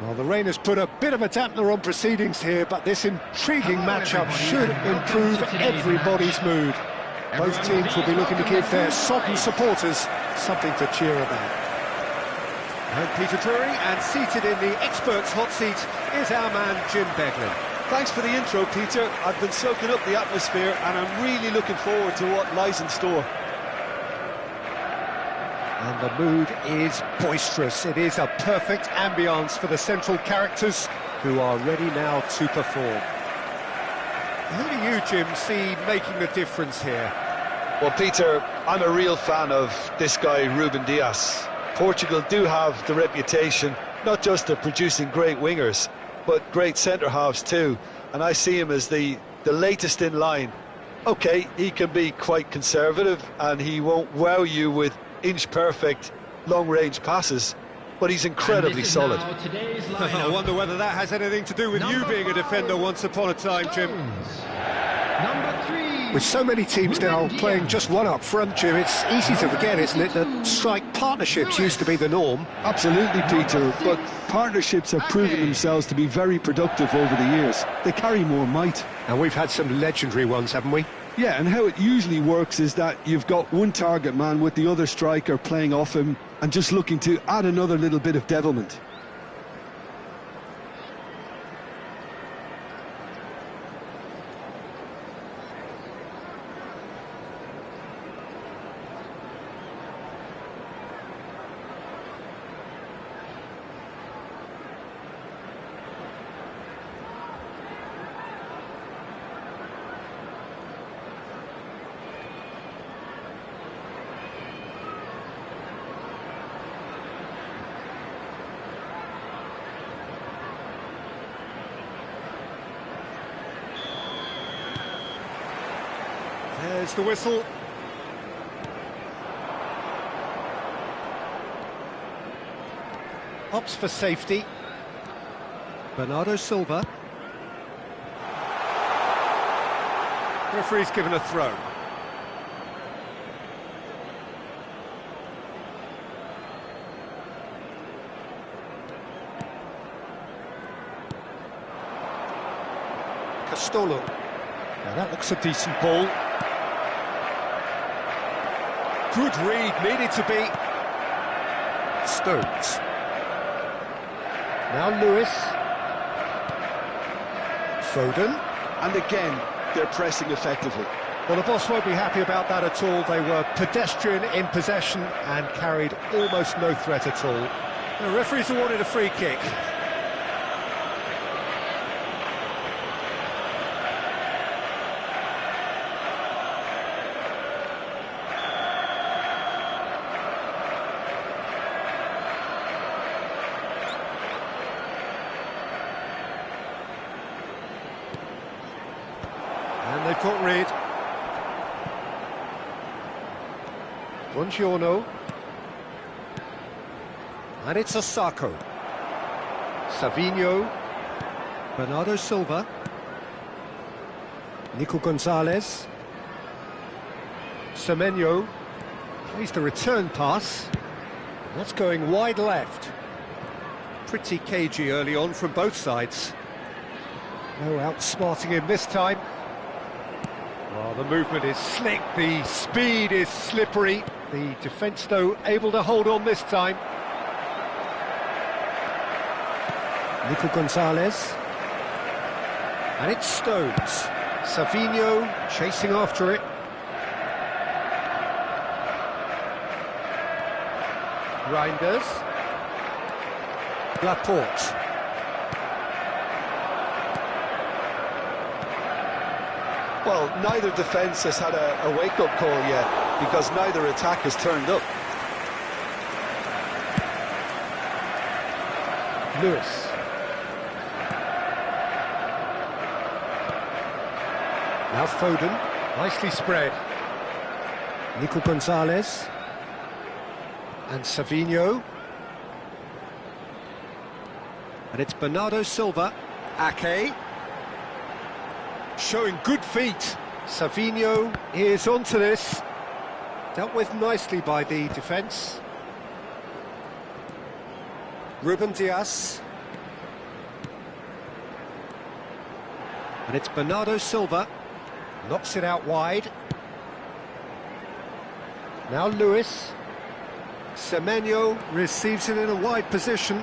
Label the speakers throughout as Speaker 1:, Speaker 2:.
Speaker 1: Well, the rain has put a bit of a dampener on proceedings here, but this intriguing matchup should improve everybody's mood. Both teams will be looking to give their sodden supporters something to cheer about. And Peter Drury, and seated in the experts' hot seat is our man Jim Beglin.
Speaker 2: Thanks for the intro, Peter. I've been soaking up the atmosphere and I'm really looking forward to what lies in store.
Speaker 1: And the mood is boisterous. It is a perfect ambience for the central characters who are ready now to perform. Who do you, Jim, see making the difference here?
Speaker 2: Well, Peter, I'm a real fan of this guy, Ruben Dias. Portugal do have the reputation, not just of producing great wingers, but great centre-halves too. And I see him as the latest in line. OK, he can be quite conservative and he won't wow you with inch-perfect long-range passes, but he's incredibly solid.
Speaker 1: I wonder whether that has anything to do with you being a defender once upon a time, Jim. With so many teams now playing just one up front, Jim, it's easy to forget, isn't it, that strike partnerships used to be the norm.
Speaker 3: Absolutely, Peter, but partnerships have proven themselves to be very productive over the years. They carry more might.
Speaker 1: And we've had some legendary ones, haven't we?
Speaker 3: Yeah, and how it usually works is that you've got one target man with the other striker playing off him and just looking to add another little bit of devilment.
Speaker 1: There's the whistle. Opts for safety. Bernardo Silva. Referee's given a throw. Castolo. Now that looks a decent ball. Good read, needed to be. Stones. Now Lewis. Foden.
Speaker 3: And again, they're pressing effectively.
Speaker 1: Well, the boss won't be happy about that at all. They were pedestrian in possession and carried almost no threat at all. The referees awarded a free kick. And they've got rid. Buongiorno. And it's Osako. Savinho. Bernardo Silva. Nico Gonzalez. Semenyo. Plays the return pass. That's going wide left. Pretty cagey early on from both sides. No outsmarting him this time. Well, the movement is slick, the speed is slippery. The defence, though, able to hold on this time. Nico Gonzalez. And it's Stones. Savinho chasing after it. Reinders. Laporte.
Speaker 2: Well, neither defence has had a wake-up call yet, because neither attack has turned up.
Speaker 1: Lewis. Now Foden, nicely spread. Nico Gonzalez. And Savinho. And it's Bernardo Silva. Ake. Showing good feet. Savinho is onto this. Dealt with nicely by the defence. Ruben Dias. And it's Bernardo Silva. Knocks it out wide. Now Lewis. Semenyo receives it in a wide position.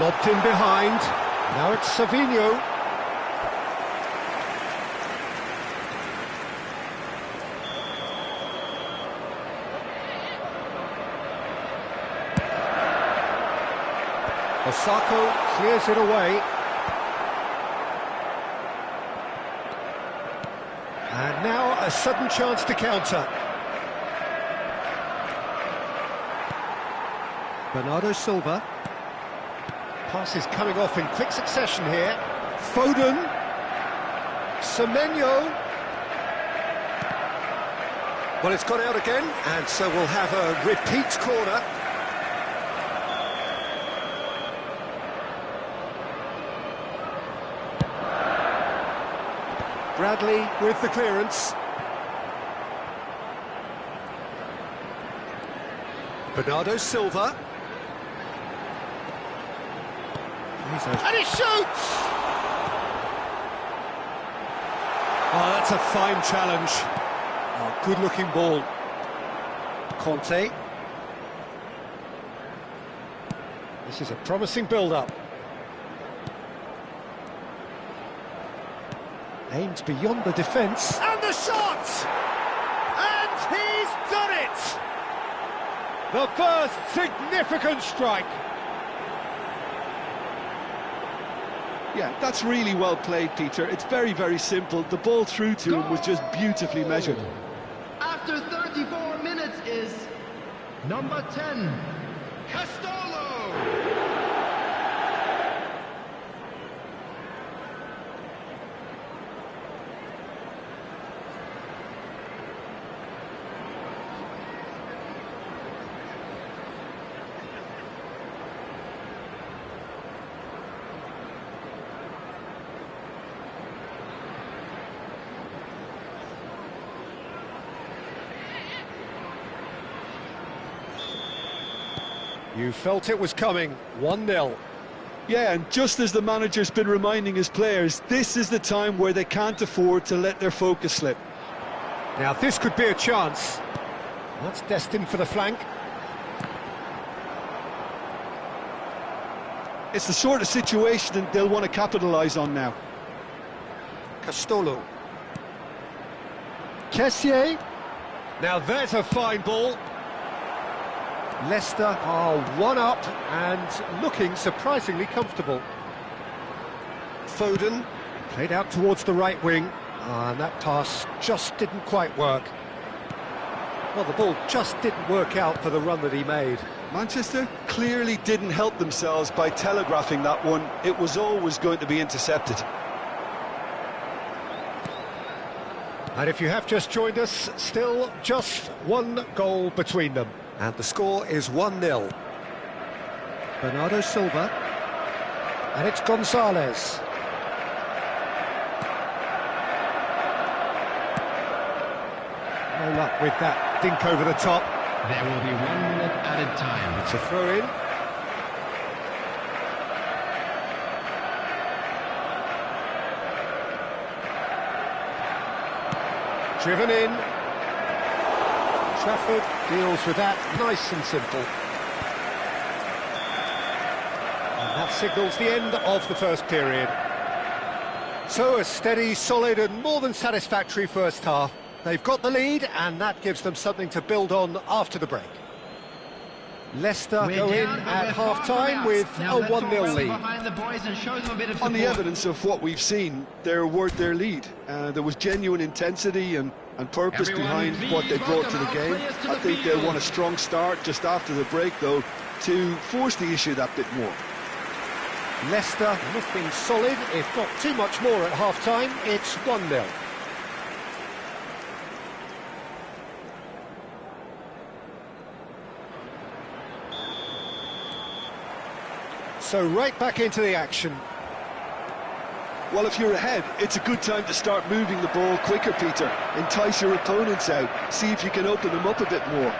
Speaker 1: Lobbed in behind. Now it's Savinho. Osako clears it away. And now a sudden chance to counter. Bernardo Silva. Pass is coming off in quick succession here. Foden. Semenyo. Well, it's gone out again, and so we'll have a repeat corner. Bradley with the clearance. Bernardo Silva. And he shoots! Oh, that's a fine challenge. Oh, good-looking ball. Conte. This is a promising build-up. Aims beyond the defence. And the shot! And he's done it! The first significant strike.
Speaker 3: Yeah, that's really well played, Peter. It's very, very simple. The ball through to him was just beautifully measured.
Speaker 4: After 34 minutes is number 10, Castolo.
Speaker 1: You felt it was coming, 1-0.
Speaker 3: Yeah, and just as the manager's been reminding his players, this is the time where they can't afford to let their focus slip.
Speaker 1: Now this could be a chance. That's destined for the flank.
Speaker 3: It's the sort of situation that they'll want to capitalise on now.
Speaker 1: Castolo. Kessié. Now there's a fine ball. Leicester are one up and looking surprisingly comfortable. Foden played out towards the right wing, and that pass just didn't quite work. Well, the ball just didn't work out for the run that he made.
Speaker 3: Manchester clearly didn't help themselves by telegraphing that one. It was always going to be intercepted.
Speaker 1: And if you have just joined us, still just one goal between them. And the score is 1-0. Bernardo Silva. And it's Gonzalez. No luck with that dink over the top.
Speaker 4: There will be 1 minute added time.
Speaker 1: It's a throw-in. Driven in. Trafford deals with that nice and simple. And that signals the end of the first period. So a steady, solid and more than satisfactory first half. They've got the lead and that gives them something to build on after the break. Leicester go in at half-time with a 1-0 lead.
Speaker 3: On the evidence of what we've seen, they're worth their lead. There was genuine intensity and purpose behind what they brought to the game. I think they'll want a strong start just after the break, though, to force the issue that bit more.
Speaker 1: Leicester looking solid, if not too much more at half-time. It's 1-0. So right back into the action.
Speaker 3: Well, if you're ahead, it's a good time to start moving the ball quicker, Peter. Entice your opponents out. See if you can open them up a bit more.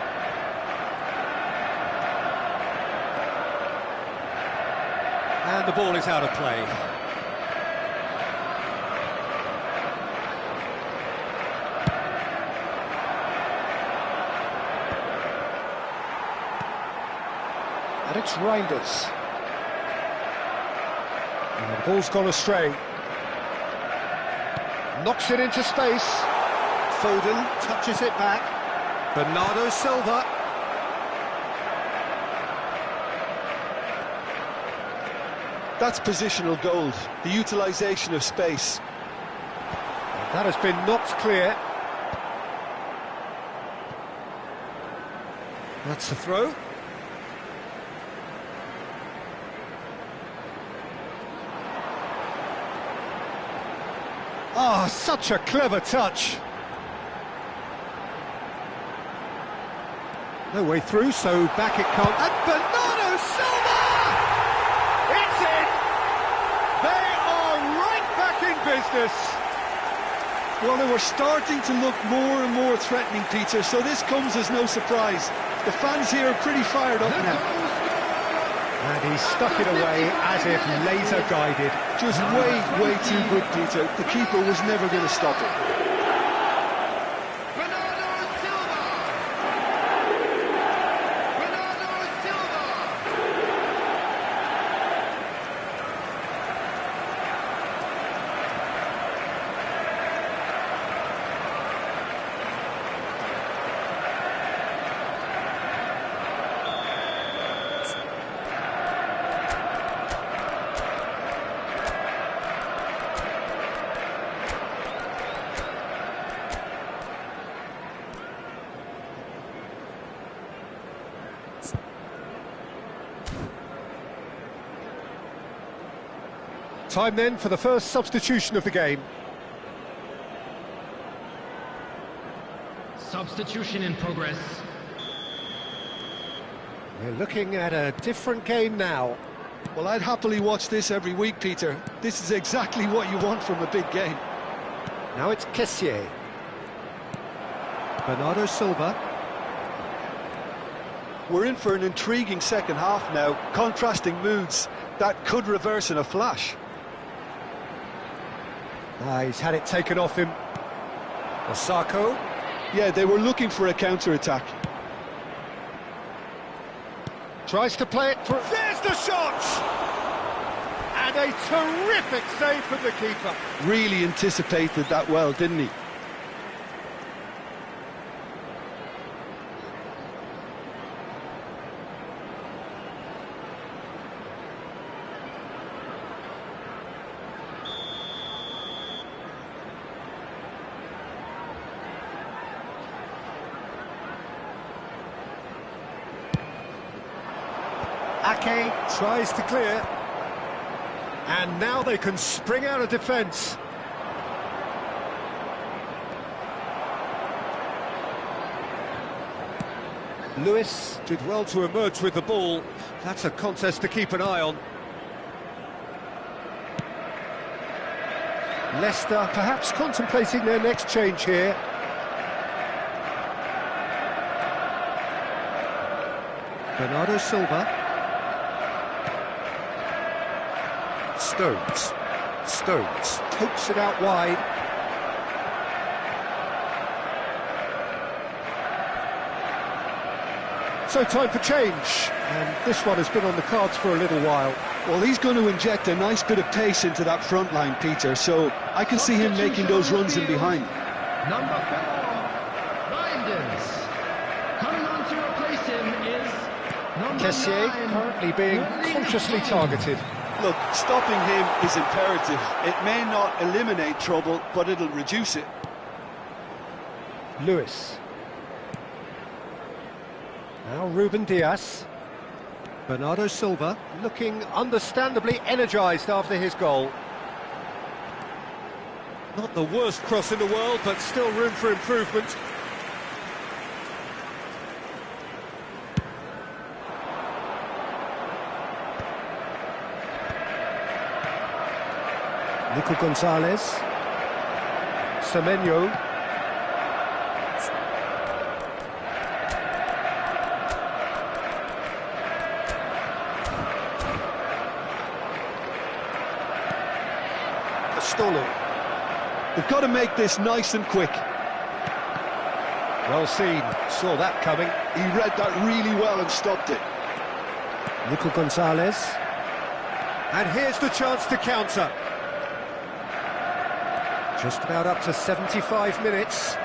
Speaker 1: And the ball is out of play. And it's Reinders. And the ball's gone astray. Knocks it into space. Foden touches it back. Bernardo Silva.
Speaker 2: That's positional gold, the utilisation of space.
Speaker 1: That has been knocked clear. That's the throw. Ah, such a clever touch. No way through, so back it comes. And Bernardo Silva! It's in! They are right back in business.
Speaker 3: Well, they were starting to look more and more threatening, Peter, so this comes as no surprise. The fans here are pretty fired up now.
Speaker 1: And he stuck it away as if laser-guided.
Speaker 3: Just way too good, Peter. The keeper was never going to stop it.
Speaker 4: Bernardo Silva! Bernardo Silva!
Speaker 1: Time then for the first substitution of the game.
Speaker 4: Substitution in progress.
Speaker 1: We're looking at a different game now.
Speaker 3: Well, I'd happily watch this every week, Peter. This is exactly what you want from a big game.
Speaker 1: Now it's Kessié. Bernardo Silva.
Speaker 2: We're in for an intriguing second half now, contrasting moods that could reverse in a flash.
Speaker 1: He's had it taken off him. Osako.
Speaker 2: Yeah, they were looking for a counter-attack.
Speaker 1: Tries to play it through. There's the shot! And a terrific save from the keeper.
Speaker 2: Really anticipated that well, didn't he?
Speaker 1: Ake tries to clear. And now they can spring out of defence. Lewis did well to emerge with the ball. That's a contest to keep an eye on. Leicester perhaps contemplating their next change here. Bernardo Silva. Stones pokes it out wide. So time for change, and this one has been on the cards for a little while.
Speaker 3: Well, he's going to inject a nice bit of pace into that front line, Peter, so I can see him making those runs in behind.
Speaker 4: Number 4, Reinders. Coming on to replace him is number
Speaker 1: Kessié
Speaker 4: 9.
Speaker 1: currently being consciously targeted.
Speaker 2: Look, stopping him is imperative. It may not eliminate trouble, but it'll reduce it.
Speaker 1: Lewis. Now Ruben Dias. Bernardo Silva looking understandably energised after his goal. Not the worst cross in the world, but still room for improvement. Nico Gonzalez. Semenyo. Castolo.
Speaker 2: They've got to make this nice and quick.
Speaker 1: Well seen, saw that coming.
Speaker 3: He read that really well and stopped it.
Speaker 1: Nico Gonzalez. And here's the chance to counter. Just about up to 75 minutes.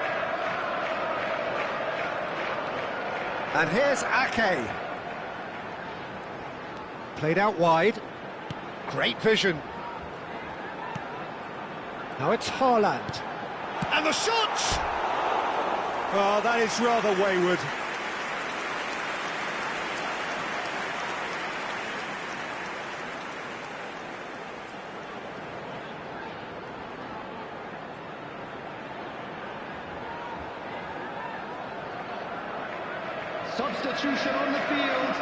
Speaker 1: And here's Ake. Played out wide. Great vision. Now it's Haaland. And the shot! Oh, that is rather wayward.
Speaker 4: Substitution on the field.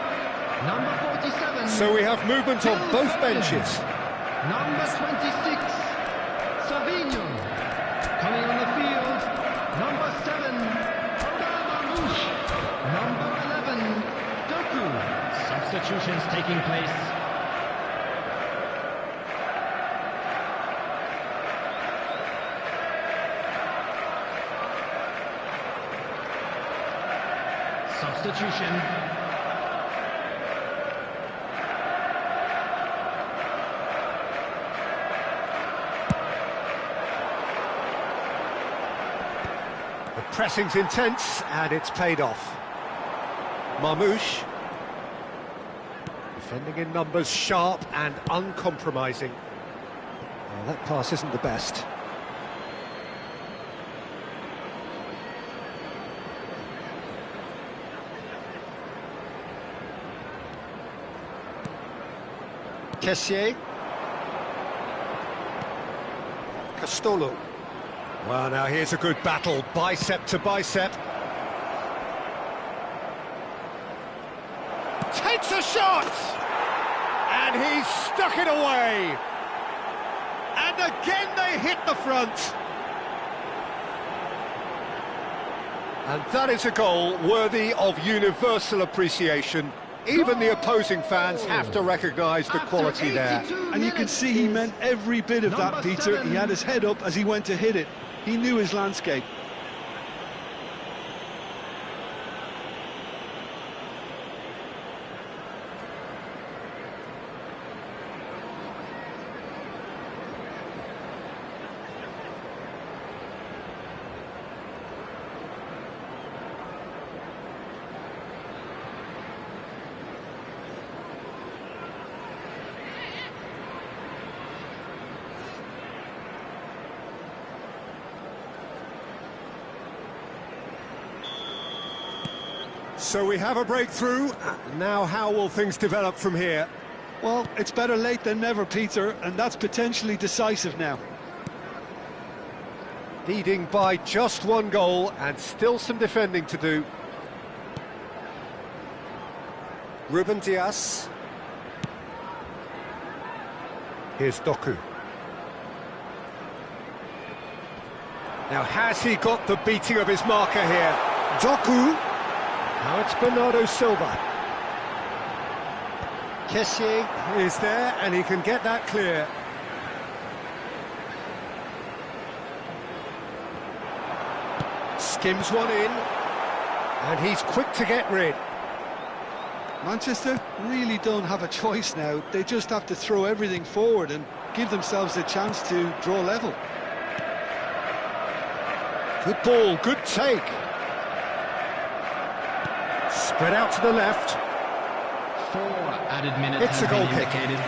Speaker 4: Number 47.
Speaker 1: So we have movement on both benches.
Speaker 4: Number 26. Savinho. Coming on the field. Number 7. Marmoush. Number 11. Doku. Substitutions taking place. Substitution.
Speaker 1: The pressing's intense, and it's paid off. Marmoush. Defending in numbers, sharp and uncompromising. Well, that pass isn't the best. Kessié. Castolo. Well, now here's a good battle, bicep to bicep. Takes a shot! And he's stuck it away! And again they hit the front! And that is a goal worthy of universal appreciation. Even the opposing fans have to recognise the quality there.
Speaker 3: And you can see he meant every bit of that, Peter. He had his head up as he went to hit it. He knew his landscape.
Speaker 1: So we have a breakthrough. Now how will things develop from here?
Speaker 3: Well, it's better late than never, Peter, and that's potentially decisive now.
Speaker 1: Leading by just one goal and still some defending to do. Ruben Dias. Here's Doku. Now has he got the beating of his marker here? Doku. Now it's Bernardo Silva. Kessié is there and he can get that clear. Skims one in and he's quick to get rid.
Speaker 3: Manchester really don't have a choice now. They just have to throw everything forward and give themselves a chance to draw level.
Speaker 1: Good ball, good take. Spread out to the left.
Speaker 4: 4 added minutes.
Speaker 1: It's a goal kick.
Speaker 4: Indicated.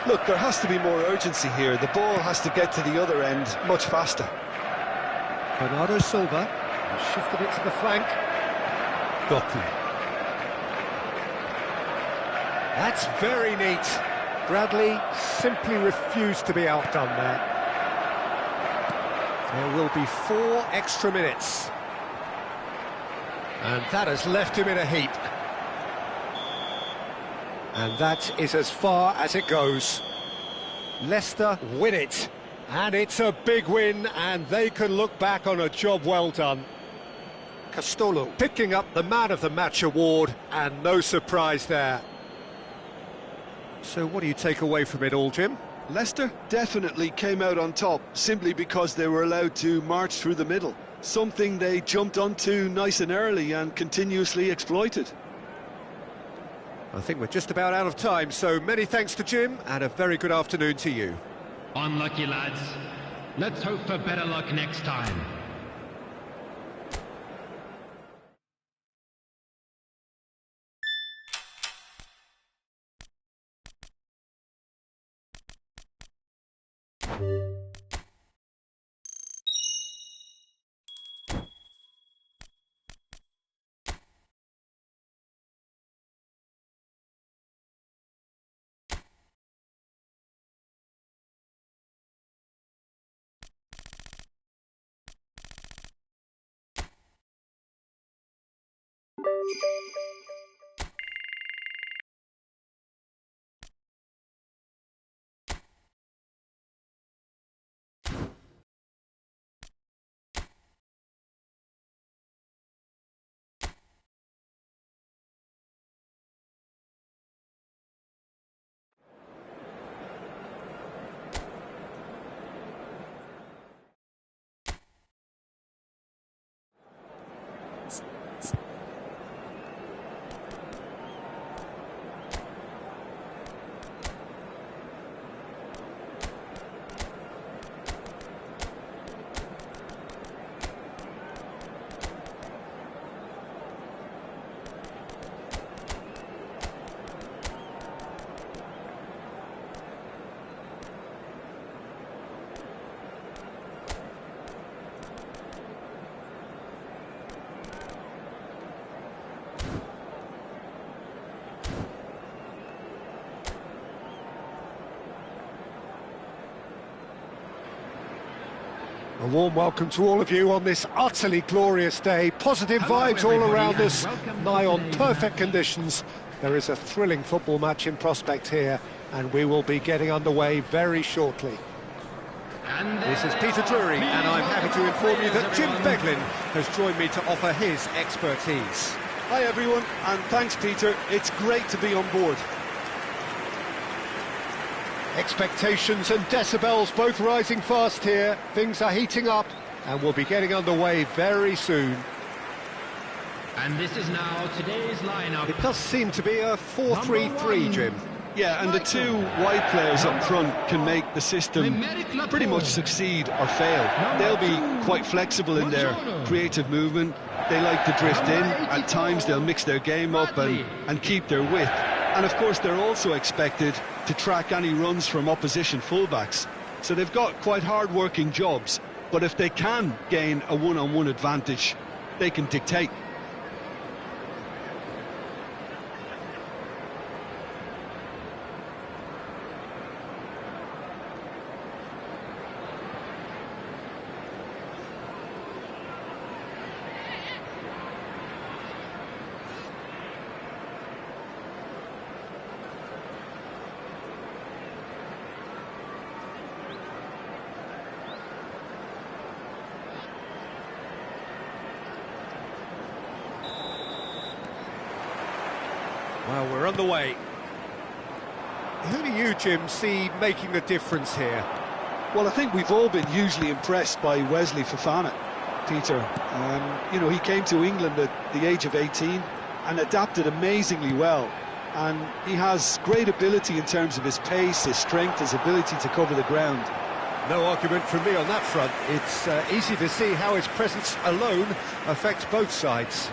Speaker 2: Look, there has to be more urgency here. The ball has to get to the other end much faster.
Speaker 1: Bernardo Silva has shifted it to the flank. Doku. That's very neat. Bradley simply refused to be outdone there. There will be 4 extra minutes. And that has left him in a heap. And that is as far as it goes. Leicester win it. And it's a big win, and they can look back on a job well done. Castolo picking up the Man of the Match award, and no surprise there. So what do you take away from it all, Jim?
Speaker 3: Leicester definitely came out on top simply because they were allowed to march through the middle. something they jumped onto nice and early and continuously exploited.
Speaker 1: I think we're just about out of time, so many thanks to Jim, and a very good afternoon to you.
Speaker 4: Unlucky, lads. Let's hope for better luck next time.
Speaker 1: A warm welcome to all of you on this utterly glorious day. Positive vibes all around us, nigh on perfect conditions. There is a thrilling football match in prospect here, and we will be getting underway very shortly. This is Peter Drury, and I'm happy to inform you that Jim Beglin has joined me to offer his expertise.
Speaker 3: Hi everyone, and thanks Peter, it's great to be on board.
Speaker 1: Expectations and decibels both rising fast here. Things are heating up, and we'll be getting underway very soon.
Speaker 4: And this is now today's lineup.
Speaker 1: It does seem to be a 4-3-3, Jim.
Speaker 3: Yeah, and the two wide players up front can make the system pretty much succeed or fail. They'll be quite flexible in their creative movement. They like to drift in. At times they'll mix their game up and keep their width. And of course they're also expected to track any runs from opposition fullbacks. So they've got quite hard-working jobs, but if they can gain a one-on-one advantage, they can dictate.
Speaker 1: Well, we're on the way. Who do you, Jim, see making the difference here?
Speaker 3: Well, I think we've all been hugely impressed by Wesley Fofana, Peter. You know, he came to England at the age of 18 and adapted amazingly well. And he has great ability in terms of his pace, his strength, his ability to cover the ground.
Speaker 1: No argument from me on that front. It's easy to see how his presence alone affects both sides.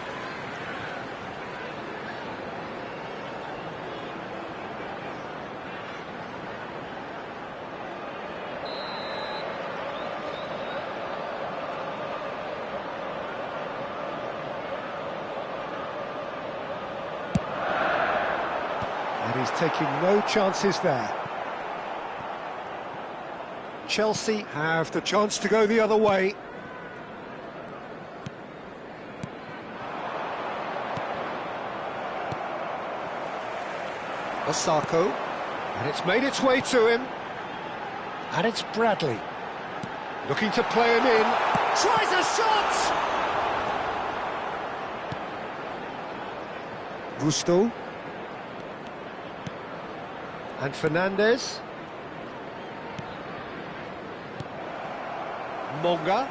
Speaker 1: And he's taking no chances there. Chelsea have the chance to go the other way. Osako, and it's made its way to him. And it's Bradley. Looking to play him in. Tries a shot! Gusto. And Fernandez. Monga.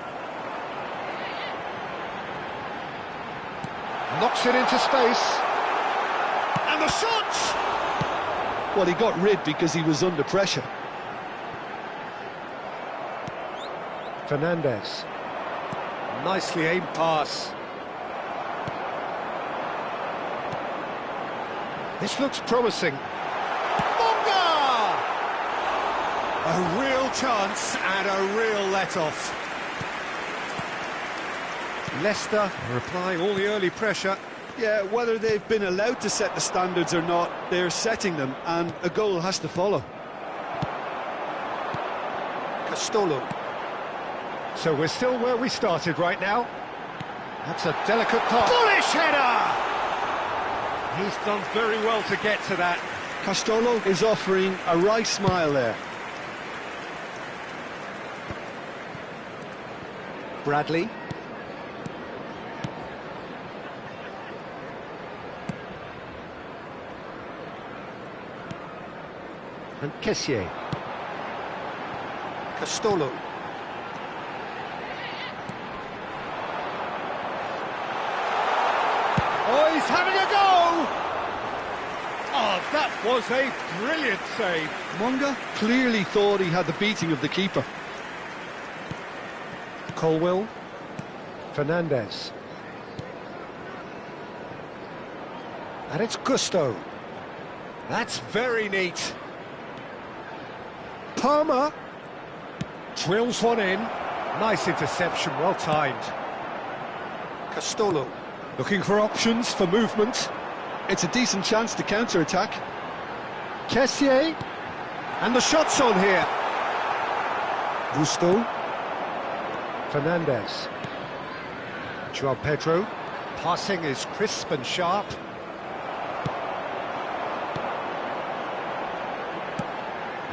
Speaker 1: Knocks it into space. And the shot!
Speaker 3: Well, he got rid because he was under pressure.
Speaker 1: Fernandes. Nicely aimed pass. This looks promising. Monga! A real chance and a real let-off. Leicester are applying all the early pressure.
Speaker 3: Yeah, whether they've been allowed to set the standards or not, they're setting them, and a goal has to follow.
Speaker 1: Castolo. So we're still where we started right now. That's a delicate pass. Bullish header! He's done very well to get to that.
Speaker 3: Castolo is offering a wry smile there.
Speaker 1: Bradley. And Kessié. Castolo. Oh, he's having a go! Oh, that was a brilliant save.
Speaker 3: Monga clearly thought he had the beating of the keeper.
Speaker 1: Colwill. Fernandes. And it's Gusto. That's very neat. Palmer. Drills one in. Nice interception, well timed. Castolo. Looking for options for movement.
Speaker 3: It's a decent chance to counter-attack.
Speaker 1: Kessié. And the shot's on here. Gusto. Fernandes. Joao Pedro. Passing is crisp and sharp.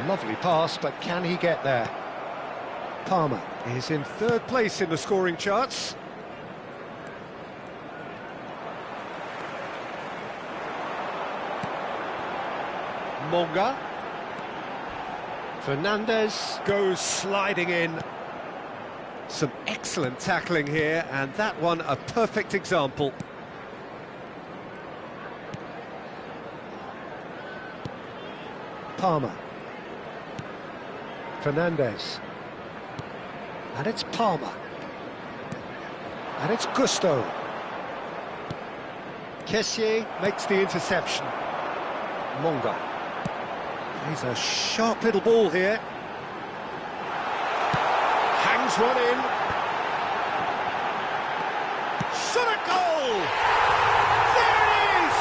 Speaker 1: Lovely pass, but can he get there? Palmer is in third place in the scoring charts. Monga. Fernandes goes sliding in. Some excellent tackling here, and that one a perfect example. Palmer. Fernandes. And it's Palmer. And it's Gusto. Kessié makes the interception. Monga. He's a sharp little ball here. Hangs one in. Shot a goal! There it is!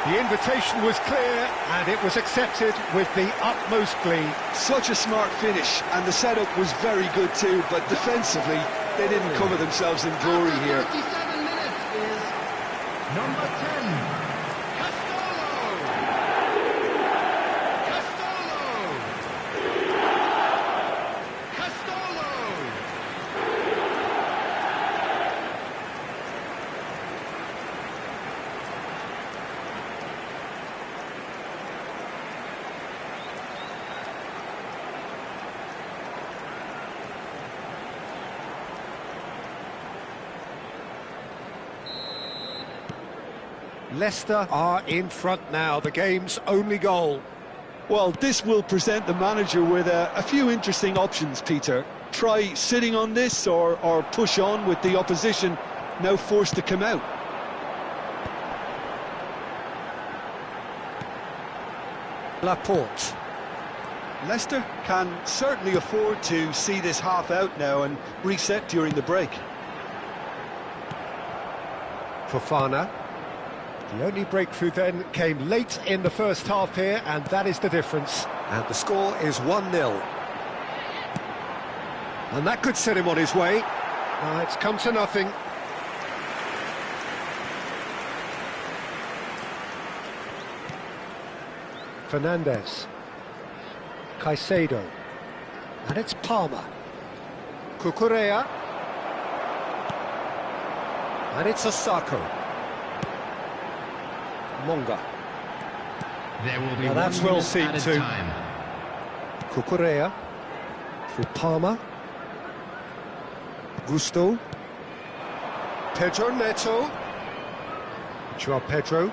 Speaker 1: The invitation was clear and it was accepted with the utmost glee.
Speaker 3: Such a smart finish, and the setup was very good too, but defensively they didn't cover themselves in glory here.
Speaker 4: 57 minutes is number 10.
Speaker 1: Leicester are in front now, the game's only goal.
Speaker 3: Well, this will present the manager with a few interesting options, Peter. Try sitting on this or push on with the opposition now forced to come out.
Speaker 1: Laporte.
Speaker 3: Leicester can certainly afford to see this half out now and reset during the break.
Speaker 1: Fofana. The only breakthrough then came late in the first half here, and that is the difference. And the score is 1-0. And that could set him on his way. It's come to nothing. Fernandes. Caicedo. And it's Palmer. Cucurella. And it's Osako. Monga.
Speaker 4: There will be
Speaker 1: now that's
Speaker 4: one
Speaker 1: well seen too.
Speaker 4: time.
Speaker 1: Cucurella for Palmer. Gusto. Pedro Neto. Joao Pedro.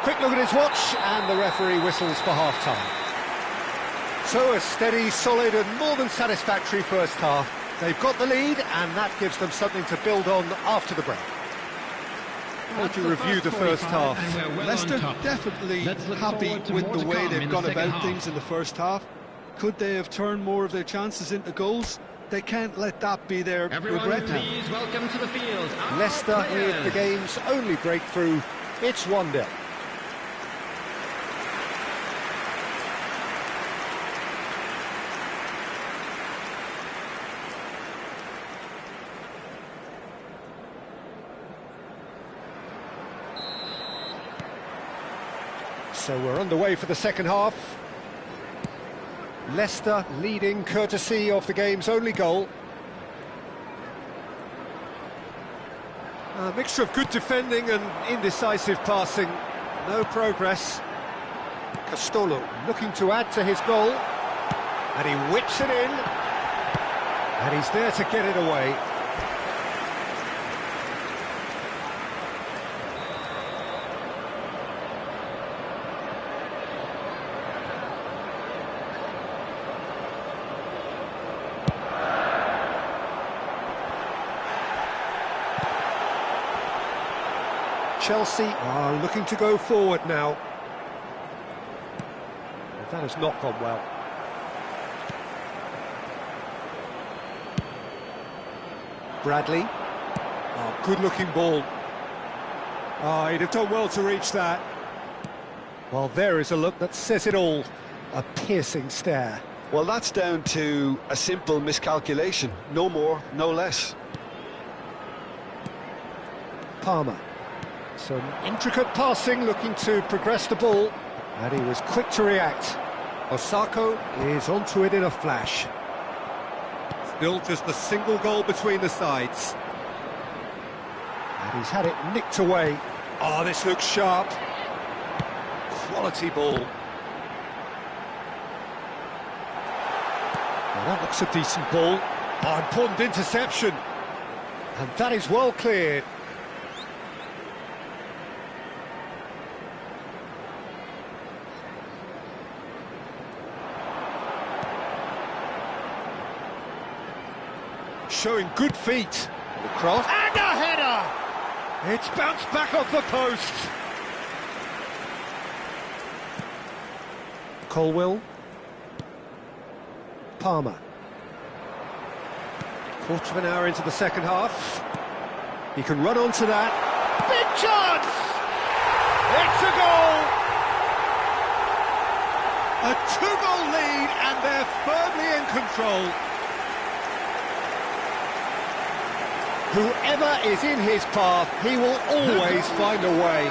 Speaker 1: Quick look at his watch, and the referee whistles for half-time. So a steady, solid and more than satisfactory first half. They've got the lead, and that gives them something to build on after the break. How would you review the first half?
Speaker 3: Leicester definitely happy with the way they've gone about things in the first half. Could they have turned more of their chances into goals? They can't let that be their regret now.
Speaker 4: Welcome to the field.
Speaker 1: Leicester with the game's only breakthrough. It's 1-0. So we're underway for the second half. Leicester leading courtesy of the game's only goal. A mixture of good defending and indecisive passing. No progress. Castolo looking to add to his goal. And he whips it in. And he's there to get it away. Chelsea are looking to go forward now. But that has not gone well. Bradley. Oh, good-looking ball. Oh, he'd have done well to reach that. Well, there is a look that says it all. A piercing stare.
Speaker 2: Well, that's down to a simple miscalculation. No more, no less.
Speaker 1: Palmer. Some intricate passing, looking to progress the ball, and he was quick to react. Osako is onto it in a flash. Still just a single goal between the sides. And he's had it nicked away. Oh, this looks sharp. Quality ball. Well, that looks a decent ball. Oh, important interception. And that is well cleared. Showing good feet. The cross. And a header! It's bounced back off the post. Colwill. Palmer. Quarter of an hour into the second half. He can run onto that. Big chance! It's a goal! A two-goal lead, and they're firmly in control. Whoever is in his path, he will always find a way.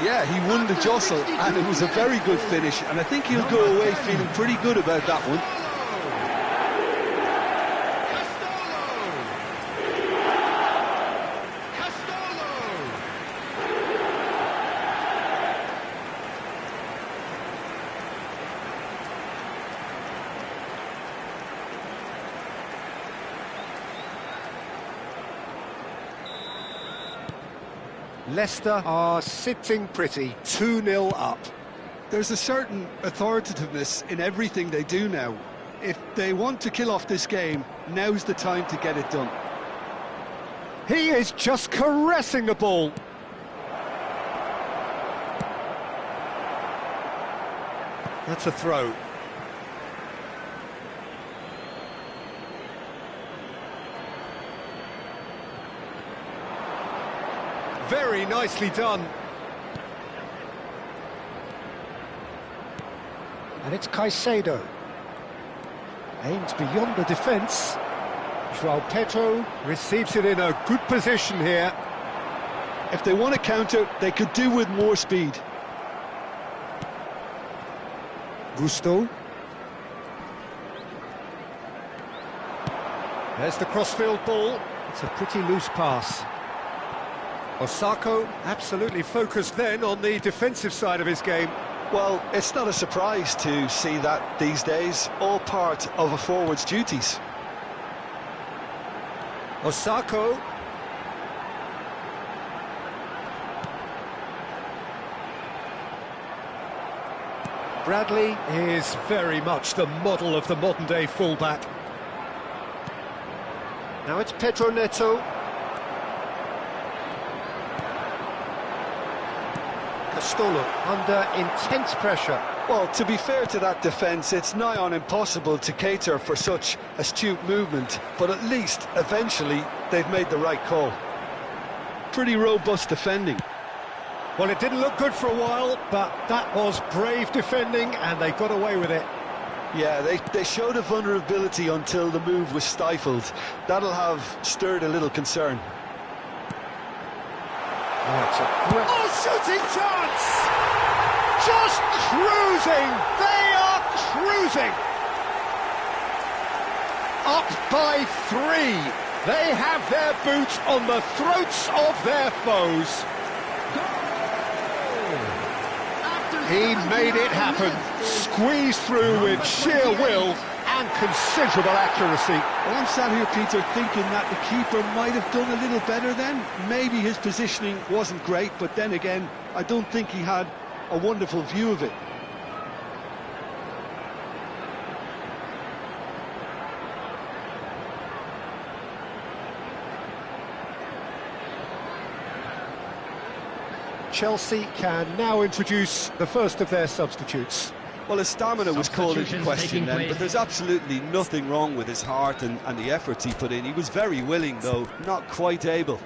Speaker 3: Yeah, he won the jostle, and it was a very good finish, and I think he'll go away feeling pretty good about that one.
Speaker 1: Leicester are sitting pretty, 2-0 up.
Speaker 3: There's a certain authoritativeness in everything they do now. If they want to kill off this game, now's the time to get it done.
Speaker 1: He is just caressing the ball. That's a throw. Very nicely done. And it's Caicedo. Aims beyond the defence. Joao Pedro receives it in a good position here.
Speaker 3: If they want to counter, they could do with more speed.
Speaker 1: Gusto. There's the crossfield ball. It's a pretty loose pass. Osako absolutely focused then on the defensive side of his game.
Speaker 2: Well, it's not a surprise to see that these days, all part of a forward's duties.
Speaker 1: Osako. Bradley is very much the model of the modern-day fullback. Now it's Pedro Neto. Castolo under intense pressure.
Speaker 2: Well, to be fair to that defence, it's nigh on impossible to cater for such astute movement, but at least, eventually, they've made the right call.
Speaker 3: Pretty robust defending.
Speaker 1: Well, it didn't look good for a while, but that was brave defending, and they got away with it.
Speaker 2: Yeah, they showed a vulnerability until the move was stifled. That'll have stirred a little concern.
Speaker 1: Oh, it's a great... Oh, shooting chance! Just cruising! They are cruising! Up by 3. They have their boot on the throats of their foes. He made it happen, squeezed through with sheer will and considerable accuracy.
Speaker 3: Well, I'm sat here, Peter, thinking that the keeper might have done a little better then. Maybe his positioning wasn't great, but then again, I don't think he had a wonderful view of it.
Speaker 1: Chelsea can now introduce the first of their substitutes.
Speaker 3: Well, his stamina was called into question then,
Speaker 4: place.
Speaker 3: but there's absolutely nothing wrong with his heart and the efforts he put in. He was very willing, though not quite able.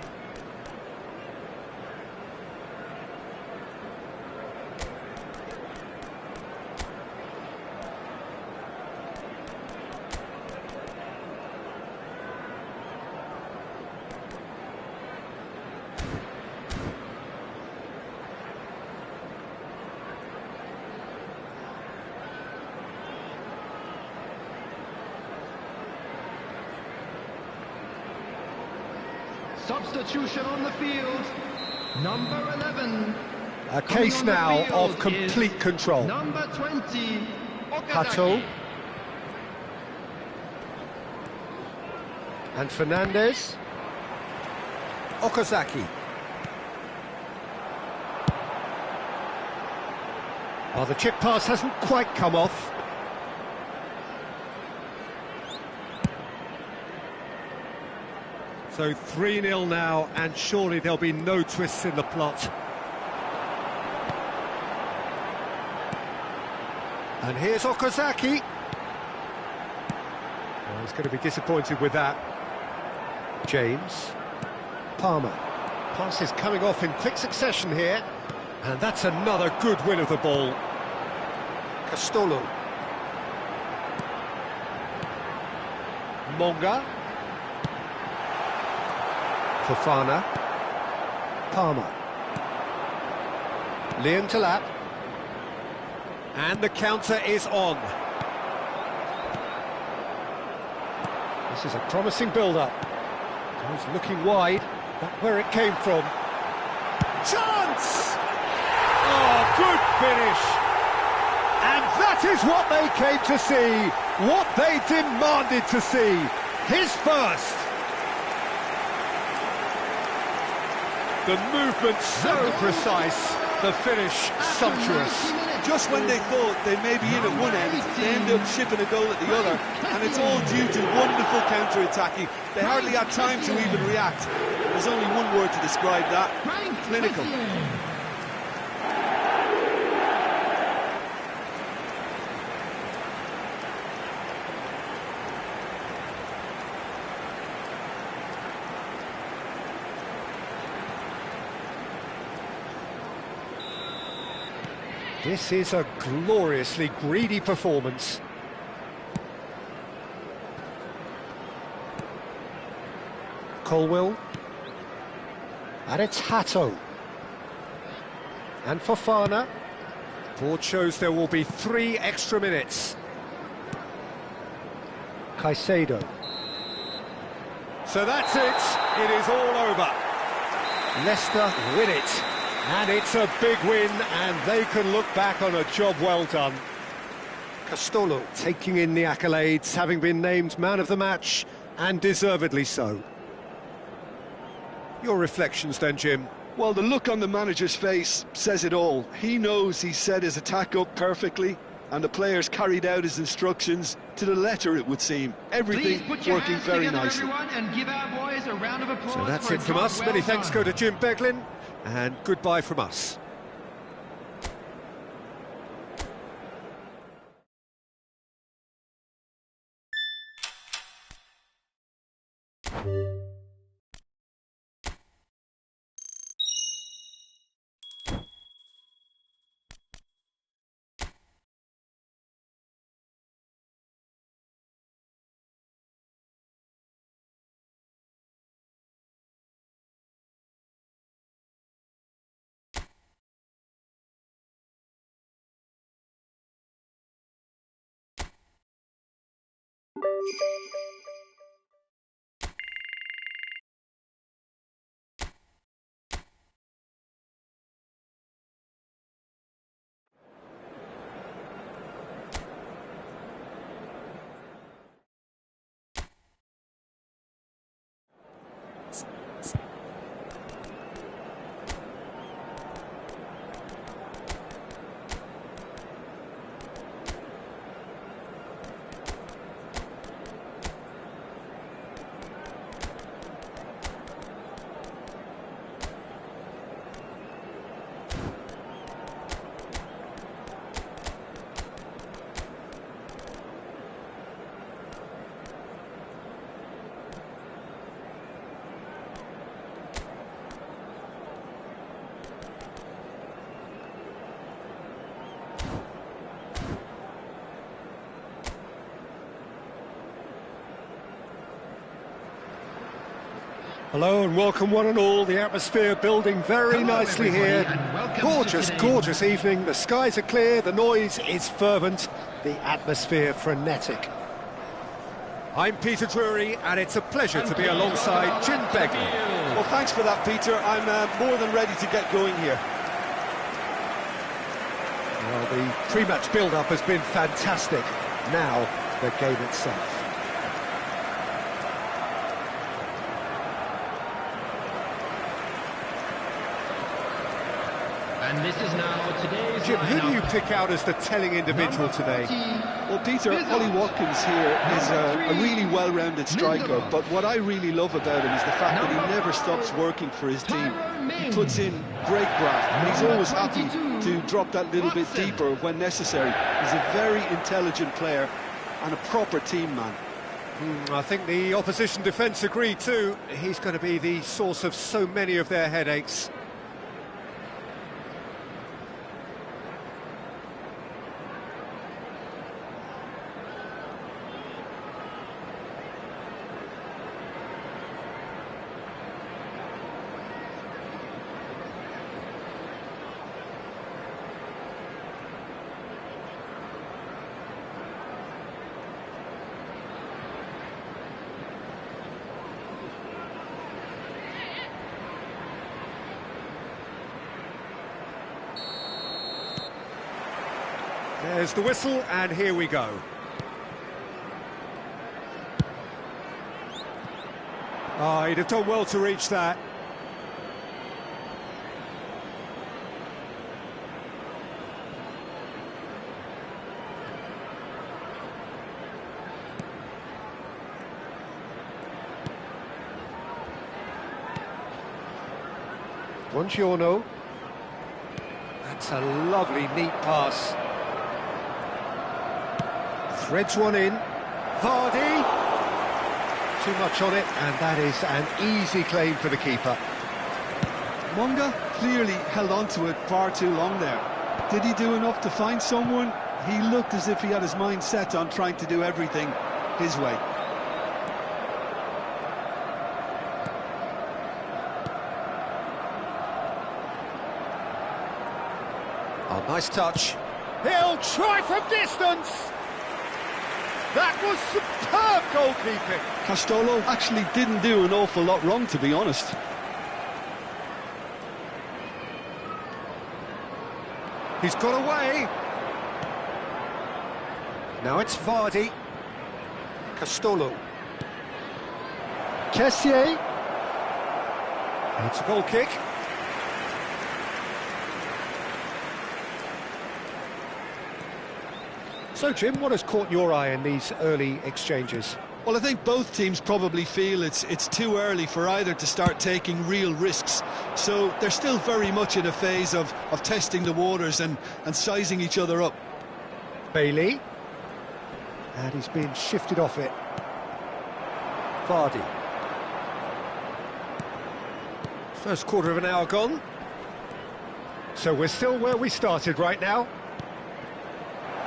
Speaker 4: Substitution on the field, number 11.
Speaker 1: A case now of complete control.
Speaker 4: Number 20,
Speaker 1: Hato. And Fernandez. Okazaki. Oh, the chip pass hasn't quite come off. So 3-0 now, and surely there'll be no twists in the plot. And here's Okazaki. Oh, he's going to be disappointed with that. James. Palmer. Pass is coming off in quick succession here. And that's another good win of the ball. Castolo. Monga. Fofana. Palmer. Liam Talap. And the counter is on. This is a promising build-up. He's looking wide. That's where it came from. Chance! Oh, good finish. And that is what they came to see. What they demanded to see. His first. The movement so precise, the finish sumptuous.
Speaker 3: Just when they thought they may be in at one end, they end up shipping a goal at the other, and it's all due to wonderful counter-attacking. They hardly had time to even react. There's only one word to describe that: clinical.
Speaker 1: This is a gloriously greedy performance. Colwill. And it's Hato. And Fofana. Board shows there will be 3 extra minutes. Caicedo. So that's it. It is all over. Leicester win it. And it's a big win, and they can look back on a job well done. Castolo taking in the accolades, having been named man of the match, and deservedly so. Your reflections then, Jim?
Speaker 3: Well, the look on the manager's face says it all. He knows he set his attack up perfectly. and the players carried out his instructions to the letter, it would seem. Everything working very nicely.
Speaker 4: And give our boys a round of applause.
Speaker 1: So that's it from us. Many thanks go to Jim Beglin, and goodbye from us. Hello and welcome one and all. The atmosphere building very nicely here. Gorgeous evening. The skies are clear, the noise is fervent, the atmosphere frenetic. I'm Peter Drury and it's a pleasure to be alongside Jim Beglin.
Speaker 3: Well, thanks for that, Peter. I'm more than ready to get going here.
Speaker 1: Well, the pre-match build-up has been fantastic. Now, the game itself.
Speaker 4: And this is now today's
Speaker 1: Jim, who do
Speaker 4: lineup.
Speaker 1: you pick out as the telling individual today?
Speaker 3: Well, Peter, Ollie Watkins here is a really well-rounded striker, but what I really love about him is the fact that he never stops working for his team. He puts in great graft, and he's always happy to drop that little bit deeper when necessary. He's a very intelligent player and a proper team man.
Speaker 1: I think the opposition defence agree too. He's going to be the source of so many of their headaches. There's the whistle, and here we go. Oh, he'd have done well to reach that. Buongiorno. That's a lovely, neat pass. Threads one in. Vardy. Too much on it, and that is an easy claim for the keeper.
Speaker 3: Monga clearly held on to it far too long there. Did he do enough to find someone? He looked as if he had his mind set on trying to do everything his way.
Speaker 1: Oh, nice touch. He'll try from distance. That was superb goalkeeping.
Speaker 3: Castolo actually didn't do an awful lot wrong, to be honest.
Speaker 1: He's got away. Now it's Vardy. Castolo. Kessié. It's a goal kick. So, Jim, what has caught your eye in these early exchanges?
Speaker 3: Well, I think both teams probably feel it's too early for either to start taking real risks. So they're still very much in a phase of testing the waters and sizing each other up.
Speaker 1: Bailey. And he's been shifted off it. Vardy. First quarter of an hour gone. So we're still where we started right now.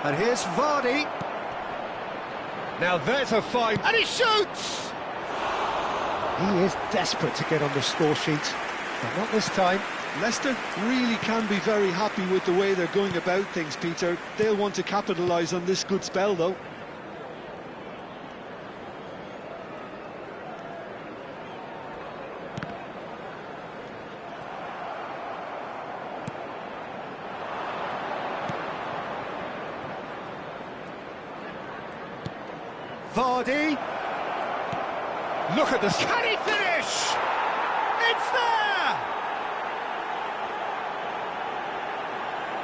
Speaker 1: And here's Vardy. Now there's a fine, and he shoots! He is desperate to get on the score sheet, but not this time.
Speaker 3: Leicester really can be very happy with the way they're going about things, Peter. They'll want to capitalise on this good spell, though.
Speaker 1: Vardy. Look at this. Can he finish? It's there!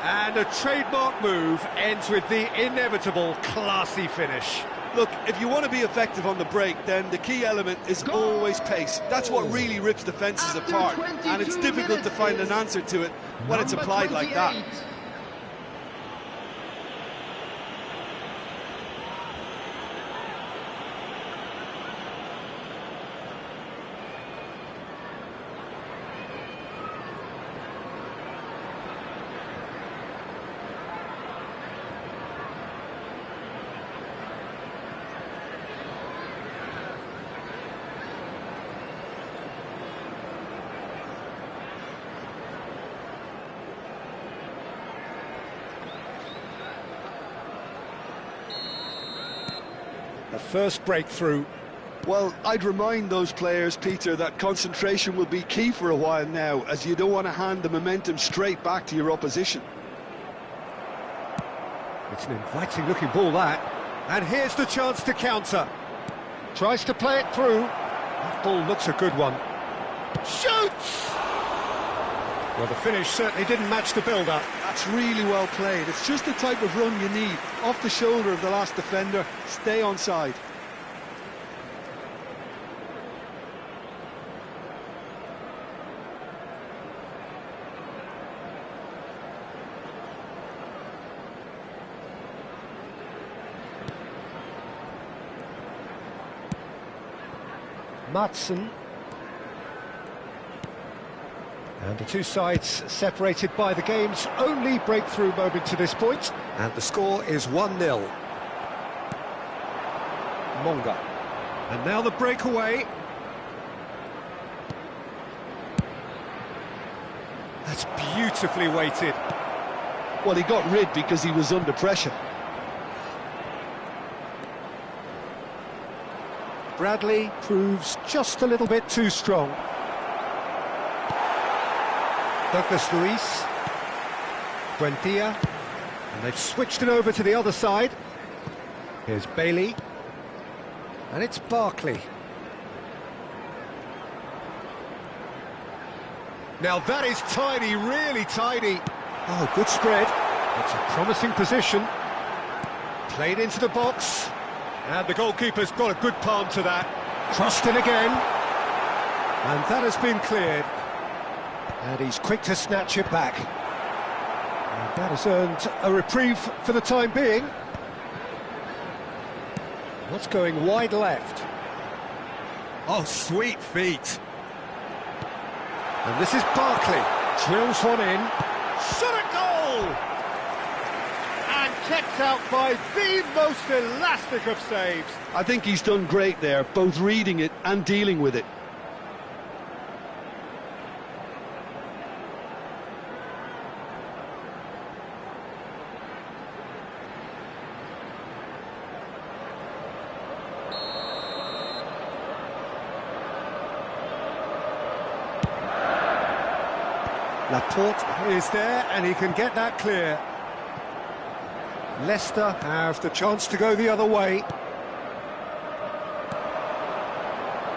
Speaker 1: And a trademark move ends with the inevitable classy finish.
Speaker 3: Look, if you want to be effective on the break, then the key element is always pace. That's what really rips defences apart, and it's difficult to find an answer to it when it's applied like that.
Speaker 1: The first breakthrough.
Speaker 3: Well, I'd remind those players, Peter, that concentration will be key for a while now, as you don't want to hand the momentum straight back to your opposition.
Speaker 1: It's an inviting-looking ball, that. And here's the chance to counter. Tries to play it through. That ball looks a good one. Shoots! Well, the finish certainly didn't match the build-up.
Speaker 3: That's really well played. It's just the type of run you need. Off the shoulder of the last defender, stay onside.
Speaker 1: Matson. And the two sides separated by the game's only breakthrough moment to this point. And the score is 1-0. Monga. And now the breakaway. That's beautifully weighted.
Speaker 3: Well, he got rid because he was under pressure.
Speaker 1: Bradley proves just a little bit too strong. Douglas Luiz, Buendia, and they've switched it over to the other side. Here's Bailey, and it's Barkley. Now that is tidy, really tidy. Oh, good spread. It's a promising position. Played into the box, and the goalkeeper's got a good palm to that. Crossed in again, and that has been cleared. And he's quick to snatch it back. And that has earned a reprieve for the time being. What's going wide left? Oh, sweet feet. And this is Barkley. Drills one in. Shot at goal! And kept out by the most elastic of saves.
Speaker 3: I think he's done great there, both reading it and dealing with it.
Speaker 1: Laporte is there, and he can get that clear. Leicester have the chance to go the other way.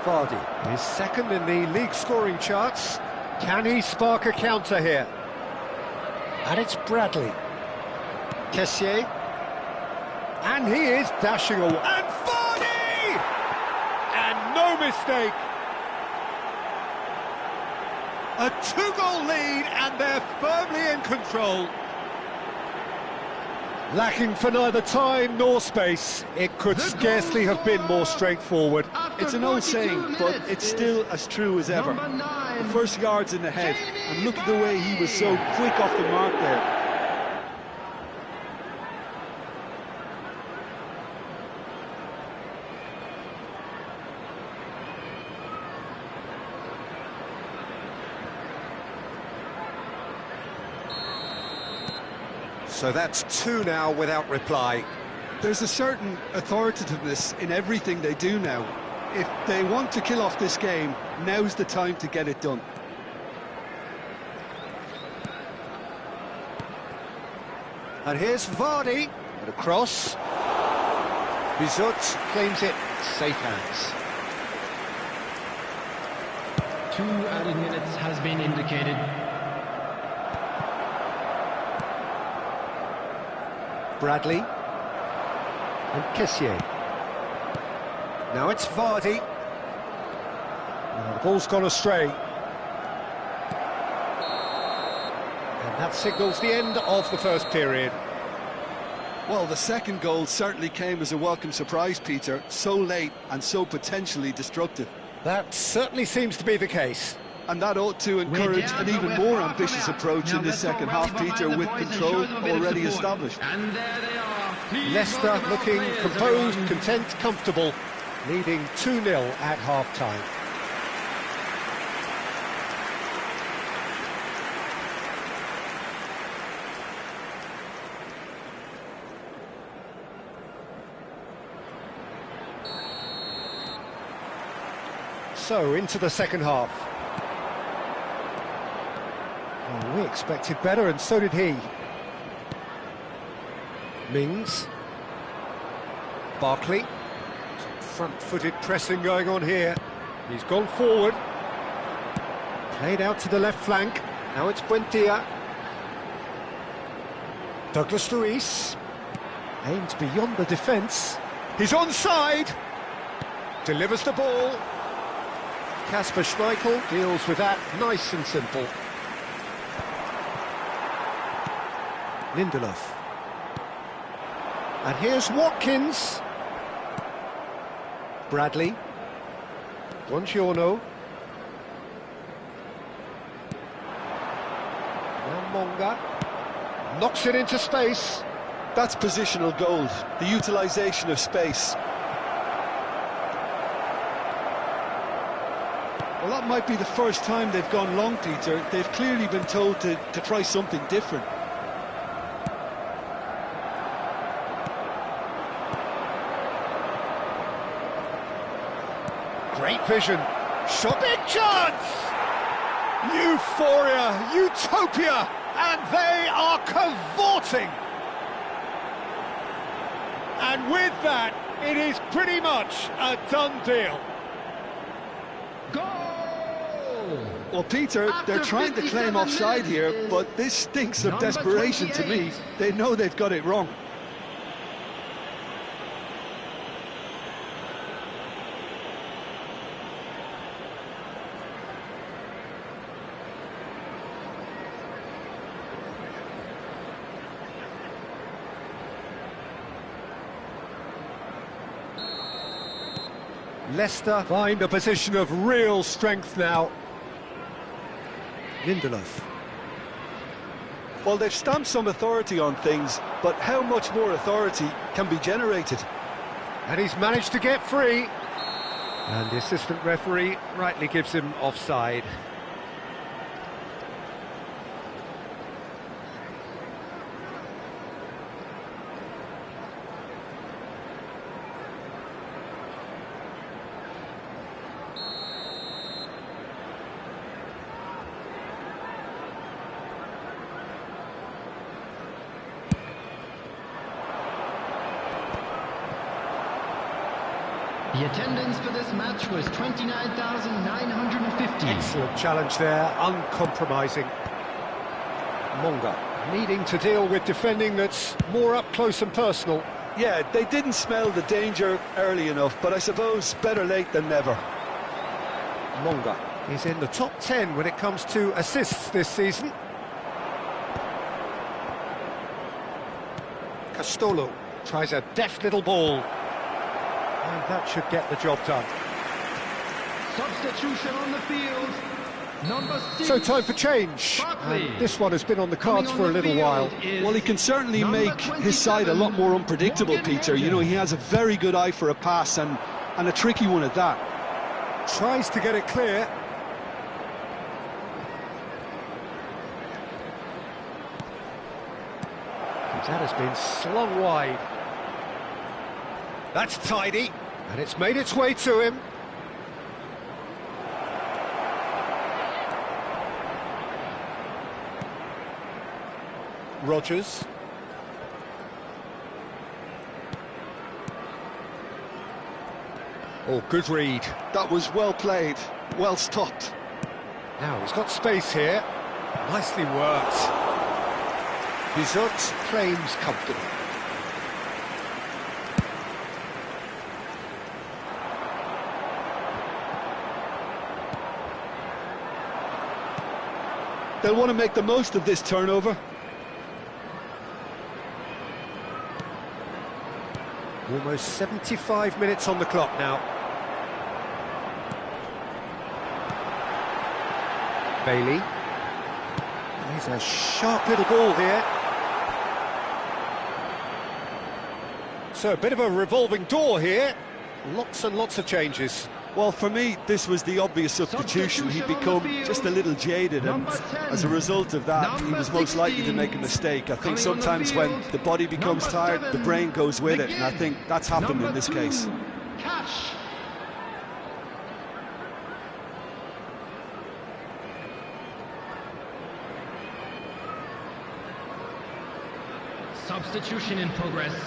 Speaker 1: Vardy is second in the league scoring charts. Can he spark a counter here? And it's Bradley. Kessié. And he is dashing away. And Vardy! And no mistake. A 2-goal lead, and they're firmly in control. Lacking for neither time nor space, it could scarcely have been more straightforward.
Speaker 3: It's an old saying, but it's still as true as ever. The first yard's in the head, and look at the way he was so quick off the mark there.
Speaker 1: So that's 2 now without reply.
Speaker 3: There's a certain authoritativeness in everything they do now. If they want to kill off this game, now's the time to get it done.
Speaker 1: And here's Vardy, and across. Bizot claims it, safe hands.
Speaker 4: 2 added minutes has been indicated.
Speaker 1: Bradley and Kessié. Now it's Vardy. Now the ball's gone astray. And that signals the end of the first period.
Speaker 3: Well, the second goal certainly came as a welcome surprise, Peter. So late and so potentially destructive.
Speaker 1: That certainly seems to be the case.
Speaker 3: And that ought to encourage an even more ambitious approach in this second half, Peter, with control already established.
Speaker 4: And there they are.
Speaker 1: Leicester looking composed, content, comfortable, leading 2-0 at half-time. So, into the second half. Oh, we expected better, and so did he. Mings. Barkley. Front-footed pressing going on here. He's gone forward. Played out to the left flank. Now it's Buendia. Douglas Luiz. Aimed beyond the defence. He's onside. Delivers the ball. Kasper Schmeichel deals with that nice and simple. Lindelof. And here's Watkins. Bradley. Buongiorno. Now Monga. Knocks it into space.
Speaker 2: That's positional gold, the utilisation of space.
Speaker 3: Well, that might be the first time they've gone long, Peter. They've clearly been told to try something different.
Speaker 1: Great vision. Shot, big chance! Euphoria, utopia, and they are cavorting. And with that, it is pretty much a done deal.
Speaker 4: Goal!
Speaker 3: Well, Peter, they're trying to claim offside here, but this stinks of desperation to me. They know they've got it wrong.
Speaker 1: Leicester find a position of real strength now. Lindelof.
Speaker 2: Well, they've stamped some authority on things, but how much more authority can be generated?
Speaker 1: And he's managed to get free. And the assistant referee rightly gives him offside.
Speaker 4: The attendance for this match was 29,950.
Speaker 1: Excellent challenge there, uncompromising. Monga needing to deal with defending that's more up close and personal.
Speaker 2: Yeah, they didn't smell the danger early enough, but I suppose better late than never.
Speaker 1: Monga is in the top 10 when it comes to assists this season. Castolo tries a deft little ball. And that should get the job done.
Speaker 4: Substitution on the field. Number 6.
Speaker 1: So time for change. And this one has been on the cards for a little while.
Speaker 3: Well, he can certainly make his side a lot more unpredictable, Peter. You know, he has a very good eye for a pass and a tricky one at that.
Speaker 1: Tries to get it clear. That has been slung wide. That's tidy, and it's made its way to him. Rogers. Oh, good read.
Speaker 3: That was well played, well stopped.
Speaker 1: Now he's got space here. Nicely worked. Bizot claims comfortable.
Speaker 3: They'll want to make the most of this turnover.
Speaker 1: Almost 75 minutes on the clock now. Bailey. He's a sharp little ball here. So a bit of a revolving door here. Lots and lots of changes.
Speaker 3: Well, for me, this was the obvious substitution. He'd become just a little jaded, and as a result of that, he was most likely to make a mistake. I think sometimes when the body becomes tired, the brain goes with it, and I think that's happened in this case.
Speaker 4: Cash. Substitution in progress.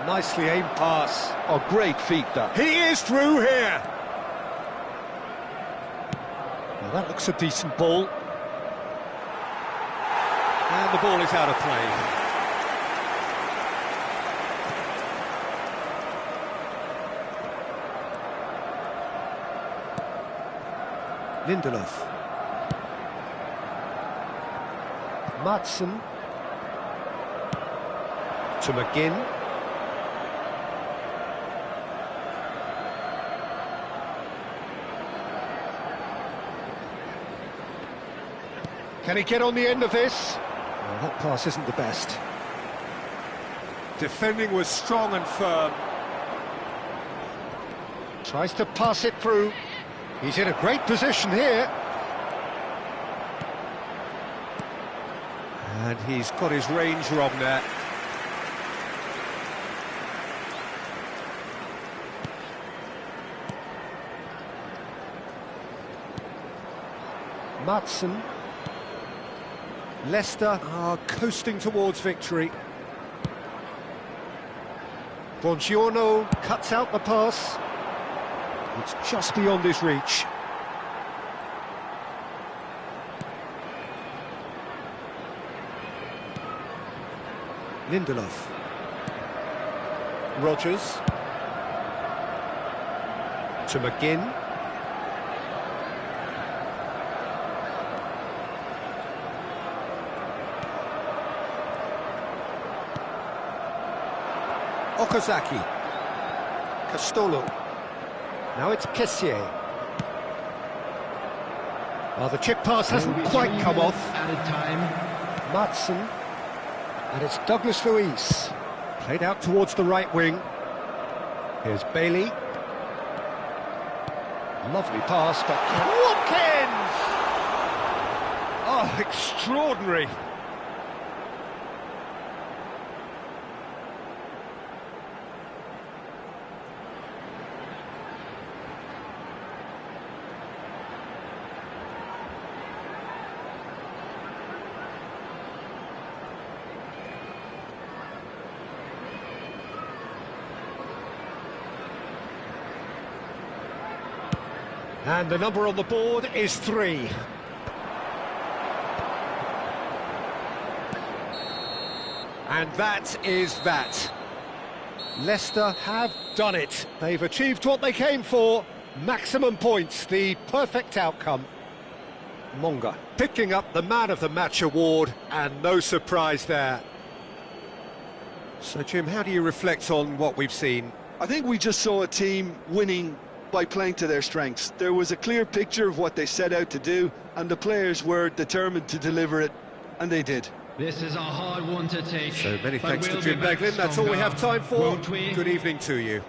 Speaker 1: Nicely aimed pass.
Speaker 3: Oh, great feat, that.
Speaker 1: He is through here. Well, that looks a decent ball. And the ball is out of play. Lindelof. Madsen. To McGinn. Can he get on the end of this? Well, that pass isn't the best. Defending was strong and firm. Tries to pass it through. He's in a great position here. And he's got his range wrong there. Madsen. Leicester are coasting towards victory. Buongiorno cuts out the pass. It's just beyond his reach. Lindelof. Rogers. To McGinn. Okazaki. Castolo. Now it's Kessié. Well, the chip pass hasn't quite come off.
Speaker 4: Added time.
Speaker 1: Madsen. And it's Douglas Luiz. Played out towards the right wing. Here's Bailey. Lovely pass, but Watkins! Oh, extraordinary. And the number on the board is 3. And that is that. Leicester have done it. They've achieved what they came for. Maximum points, the perfect outcome. Monga picking up the Man of the Match award, and no surprise there. So, Jim, how do you reflect on what we've seen?
Speaker 3: I think we just saw a team winning by playing to their strengths. There was a clear picture of what they set out to do, and the players were determined to deliver it, and they did.
Speaker 4: This is a hard one to take.
Speaker 1: So many
Speaker 4: but
Speaker 1: thanks
Speaker 4: we'll
Speaker 1: to Jim
Speaker 4: be back
Speaker 1: Beglin. That's all we have time for.
Speaker 4: won't we?
Speaker 1: Good evening to you.